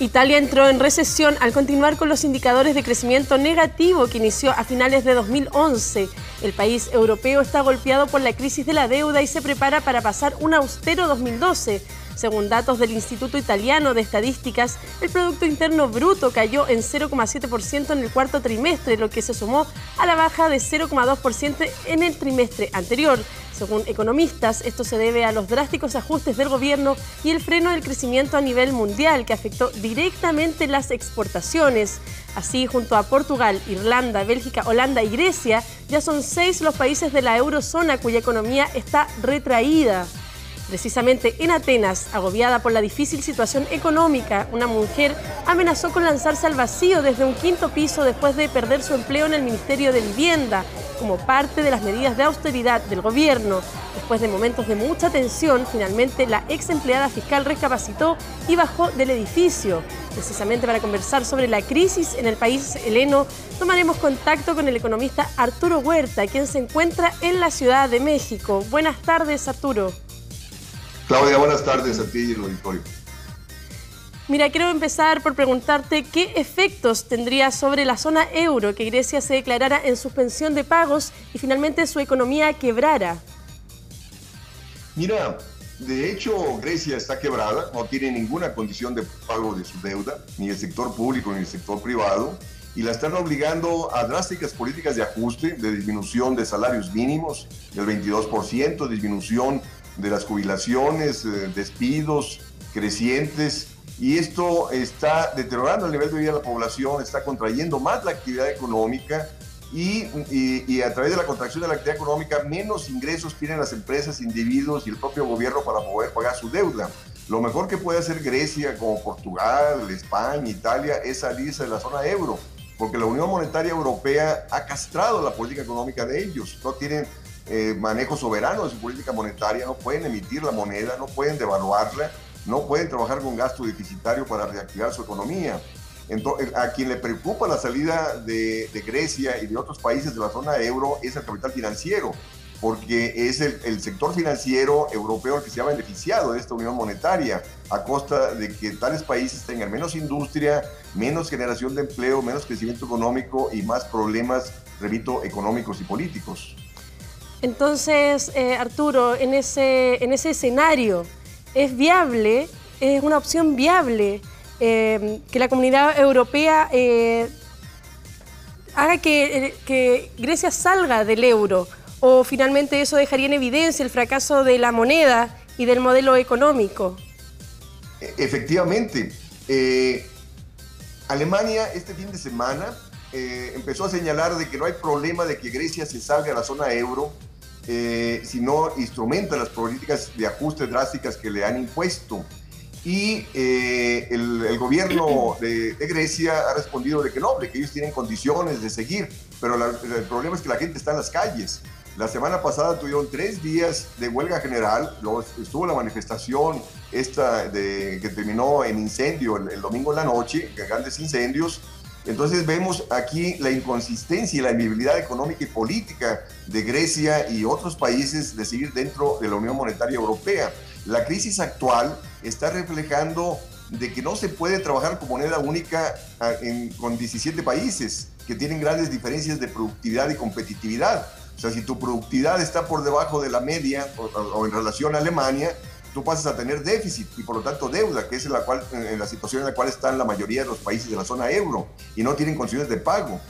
Italia entró en recesión al continuar con los indicadores de crecimiento negativo que inició a finales de 2011. El país europeo está golpeado por la crisis de la deuda y se prepara para pasar un austero 2012. Según datos del Instituto Italiano de Estadísticas, el Producto Interno Bruto cayó en 0,7% en el cuarto trimestre, lo que se sumó a la baja de 0,2% en el trimestre anterior. Según economistas, esto se debe a los drásticos ajustes del gobierno y el freno del crecimiento a nivel mundial, que afectó directamente las exportaciones. Así, junto a Portugal, Irlanda, Bélgica, Holanda y Grecia, ya son 6 los países de la eurozona cuya economía está retraída. Precisamente en Atenas, agobiada por la difícil situación económica, una mujer amenazó con lanzarse al vacío desde un quinto piso después de perder su empleo en el Ministerio de Vivienda, como parte de las medidas de austeridad del gobierno. Después de momentos de mucha tensión, finalmente la ex empleada fiscal recapacitó y bajó del edificio. Precisamente para conversar sobre la crisis en el país heleno, tomaremos contacto con el economista Arturo Huerta, quien se encuentra en la Ciudad de México. Buenas tardes, Arturo. Claudia, buenas tardes a ti y al auditorio. Mira, quiero empezar por preguntarte qué efectos tendría sobre la zona euro que Grecia se declarara en suspensión de pagos y finalmente su economía quebrara. Mira, de hecho Grecia está quebrada, no tiene ninguna condición de pago de su deuda, ni el sector público ni el sector privado, y la están obligando a drásticas políticas de ajuste, de disminución de salarios mínimos del 22%, disminución de las jubilaciones, despidos crecientes, y esto está deteriorando el nivel de vida de la población, está contrayendo más la actividad económica y a través de la contracción de la actividad económica menos ingresos tienen las empresas, individuos y el propio gobierno para poder pagar su deuda. Lo mejor que puede hacer Grecia, como Portugal, España, Italia, es salirse de la zona euro, porque la Unión Monetaria Europea ha castrado la política económica de ellos. No tienen manejo soberano de su política monetaria, no pueden emitir la moneda, no pueden devaluarla, no pueden trabajar con gasto deficitario para reactivar su economía. Entonces, a quien le preocupa la salida de Grecia y de otros países de la zona euro es el capital financiero, porque es el sector financiero europeo el que se ha beneficiado de esta unión monetaria a costa de que tales países tengan menos industria, menos generación de empleo, menos crecimiento económico y más problemas, repito, económicos y políticos. Entonces, Arturo, en ese escenario, ¿es viable, es una opción viable que la comunidad europea haga que Grecia salga del euro? ¿O finalmente eso dejaría en evidencia el fracaso de la moneda y del modelo económico? Efectivamente. Alemania este fin de semana empezó a señalar de que no hay problema de que Grecia se salga de la zona euro si no instrumenta las políticas de ajuste drásticas que le han impuesto. Y el gobierno de Grecia ha respondido de que no, de que ellos tienen condiciones de seguir, pero el problema es que la gente está en las calles. La semana pasada tuvieron 3 días de huelga general, estuvo la manifestación que terminó en incendio el domingo en la noche, grandes incendios. Entonces vemos aquí la inconsistencia y la inviabilidad económica y política de Grecia y otros países de seguir dentro de la Unión Monetaria Europea. La crisis actual está reflejando de que no se puede trabajar con moneda única con 17 países que tienen grandes diferencias de productividad y competitividad. O sea, si tu productividad está por debajo de la media o en relación a Alemania, tú pasas a tener déficit y por lo tanto deuda, que es en la situación en la cual están la mayoría de los países de la zona euro y no tienen condiciones de pago.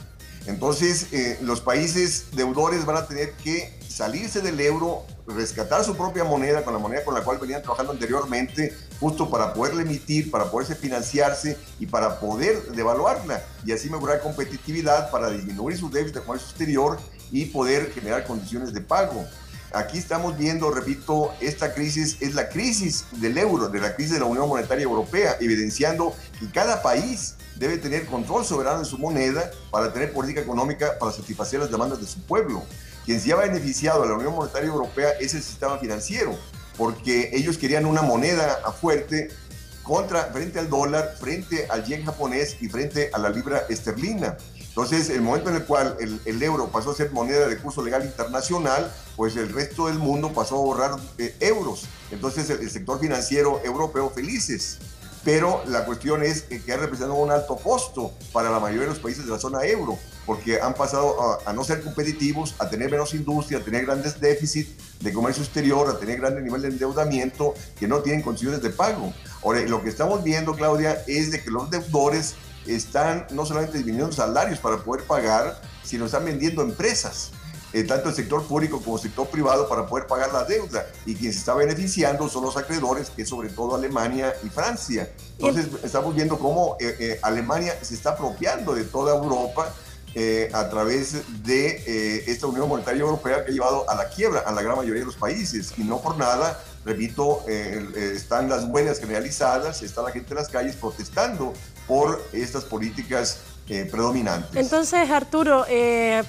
Entonces, los países deudores van a tener que salirse del euro, rescatar su propia moneda con la moneda con la cual venían trabajando anteriormente, justo para poderla emitir, para poderse financiarse y para poder devaluarla y así mejorar competitividad para disminuir su déficit de comercio exterior y poder generar condiciones de pago. Aquí estamos viendo, repito, esta crisis es la crisis del euro, de la crisis de la Unión Monetaria Europea, evidenciando que cada país debe tener control soberano de su moneda para tener política económica para satisfacer las demandas de su pueblo. Quien se ha beneficiado de la Unión Monetaria Europea es el sistema financiero, porque ellos querían una moneda fuerte frente al dólar, frente al yen japonés y frente a la libra esterlina. Entonces, el momento en el cual el euro pasó a ser moneda de curso legal internacional, pues el resto del mundo pasó a ahorrar euros. Entonces, el sector financiero europeo felices. pero la cuestión es que ha representado un alto costo para la mayoría de los países de la zona euro, porque han pasado a no ser competitivos, a tener menos industria, a tener grandes déficits de comercio exterior, a tener grandes niveles de endeudamiento que no tienen condiciones de pago. Ahora, lo que estamos viendo, Claudia, es de que los deudores están no solamente disminuyendo salarios para poder pagar, sino están vendiendo empresas. Tanto el sector público como el sector privado para poder pagar la deuda, y quien se está beneficiando son los acreedores, que es sobre todo Alemania y Francia. Entonces estamos viendo cómo Alemania se está apropiando de toda Europa a través de esta Unión Monetaria Europea que ha llevado a la quiebra a la gran mayoría de los países, y no por nada, repito, están las huelgas generalizadas, está la gente en las calles protestando por estas políticas predominantes. Entonces, Arturo,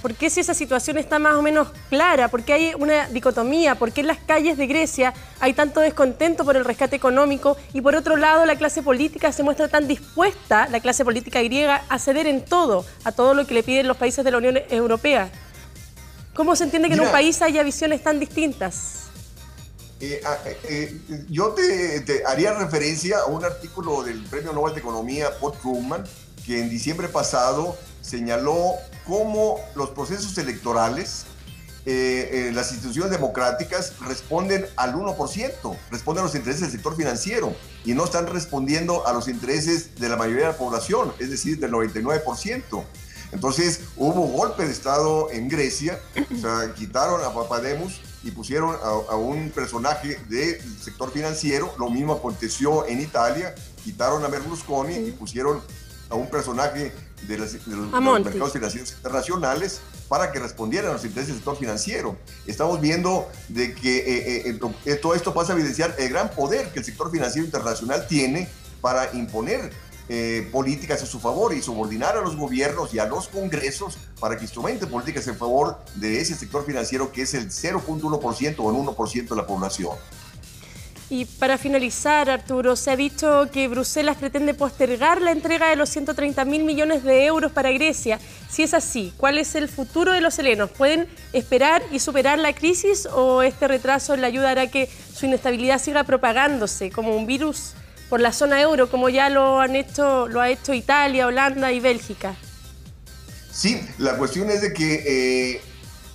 ¿por qué si esa situación está más o menos clara? ¿Por qué hay una dicotomía? ¿Por qué en las calles de Grecia hay tanto descontento por el rescate económico y por otro lado la clase política se muestra tan dispuesta, la clase política griega, a ceder en todo, a todo lo que le piden los países de la Unión Europea? ¿Cómo se entiende que en un país haya visiones tan distintas? Yo te haría referencia a un artículo del Premio Nobel de Economía, Paul Krugman, que en diciembre pasado señaló cómo los procesos electorales, las instituciones democráticas responden al 1%, responden a los intereses del sector financiero y no están respondiendo a los intereses de la mayoría de la población, es decir, del 99%. Entonces hubo golpe de Estado en Grecia, o sea, quitaron a Papademos y pusieron a un personaje del sector financiero. Lo mismo aconteció en Italia, quitaron a Berlusconi y pusieron a un personaje de los mercados financieros internacionales para que respondieran a los intereses del sector financiero. Estamos viendo de que todo esto pasa a evidenciar el gran poder que el sector financiero internacional tiene para imponer políticas a su favor y subordinar a los gobiernos y a los congresos para que instrumenten políticas en favor de ese sector financiero, que es el 0.1% o el 1% de la población. Y para finalizar, Arturo, se ha dicho que Bruselas pretende postergar la entrega de los 130.000 millones de euros para Grecia. Si es así, ¿cuál es el futuro de los helenos? ¿Pueden esperar y superar la crisis o este retraso en la ayuda hará que su inestabilidad siga propagándose como un virus por la zona euro, como ya lo ha hecho Italia, Holanda y Bélgica? Sí, la cuestión es de que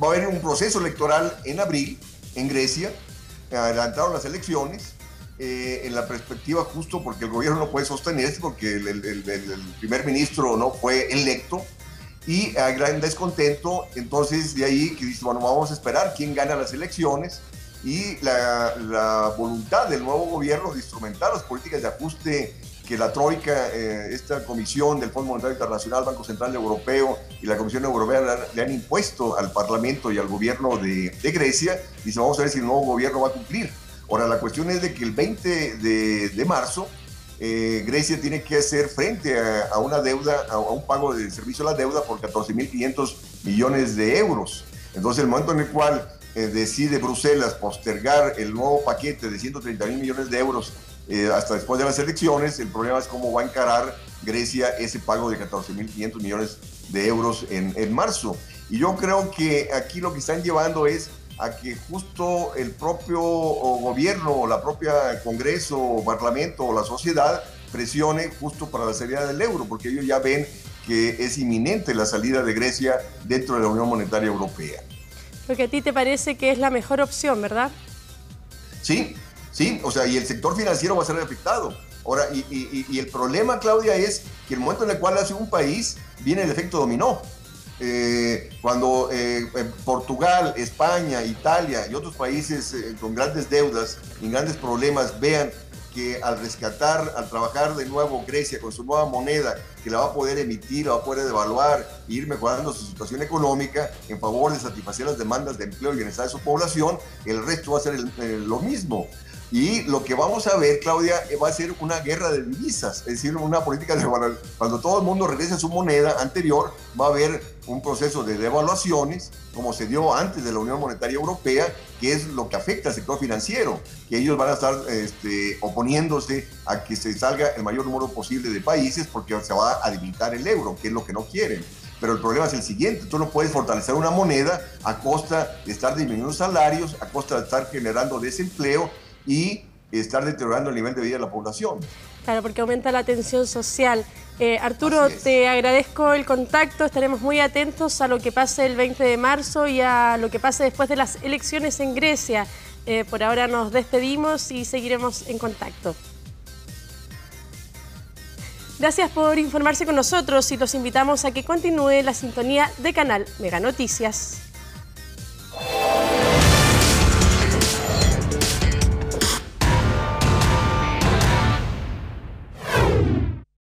va a haber un proceso electoral en abril en Grecia. Adelantaron las elecciones en la perspectiva justo porque el gobierno no puede sostenerse porque el primer ministro no fue electo y hay gran descontento. Entonces de ahí que dice, bueno, vamos a esperar quién gana las elecciones, y la voluntad del nuevo gobierno de instrumentar las políticas de ajuste que la Troika, esta comisión del Fondo Monetario Internacional, Banco Central Europeo y la Comisión Europea le han impuesto al Parlamento y al gobierno de Grecia. Dice, vamos a ver si el nuevo gobierno va a cumplir. Ahora, la cuestión es de que el 20 de marzo Grecia tiene que hacer frente a una deuda, a un pago de servicio a la deuda por 14.500 millones de euros. Entonces, el momento en el cual decide Bruselas postergar el nuevo paquete de 130.000 millones de euros hasta después de las elecciones, el problema es cómo va a encarar Grecia ese pago de 14.500 millones de euros en marzo. Y yo creo que aquí lo que están llevando es a que justo el propio gobierno, la propia Congreso, o Parlamento o la sociedad presione justo para la salida del euro, porque ellos ya ven que es inminente la salida de Grecia dentro de la Unión Monetaria Europea. Porque a ti te parece que es la mejor opción, ¿verdad? Sí, o sea, y el sector financiero va a ser afectado. Ahora, y el problema, Claudia, es que el momento en el cual hace un país, viene el efecto dominó. Cuando Portugal, España, Italia y otros países con grandes deudas y grandes problemas vean que al rescatar, al trabajar de nuevo Grecia con su nueva moneda, que la va a poder emitir, la va a poder devaluar e ir mejorando su situación económica en favor de satisfacer las demandas de empleo y bienestar de su población, el resto va a ser lo mismo. Y lo que vamos a ver, Claudia, va a ser una guerra de divisas, es decir, una política de cuando todo el mundo regrese a su moneda anterior, va a haber un proceso de devaluaciones, como se dio antes de la Unión Monetaria Europea, que es lo que afecta al sector financiero, que ellos van a estar oponiéndose a que se salga el mayor número posible de países porque se va a debilitar el euro, que es lo que no quieren. Pero el problema es el siguiente: tú no puedes fortalecer una moneda a costa de estar disminuyendo salarios, a costa de estar generando desempleo y estar deteriorando el nivel de vida de la población. Claro, porque aumenta la tensión social. Arturo, te agradezco el contacto, estaremos muy atentos a lo que pase el 20 de marzo y a lo que pase después de las elecciones en Grecia. Por ahora nos despedimos y seguiremos en contacto. Gracias por informarse con nosotros y los invitamos a que continúe la sintonía de Canal Mega Noticias.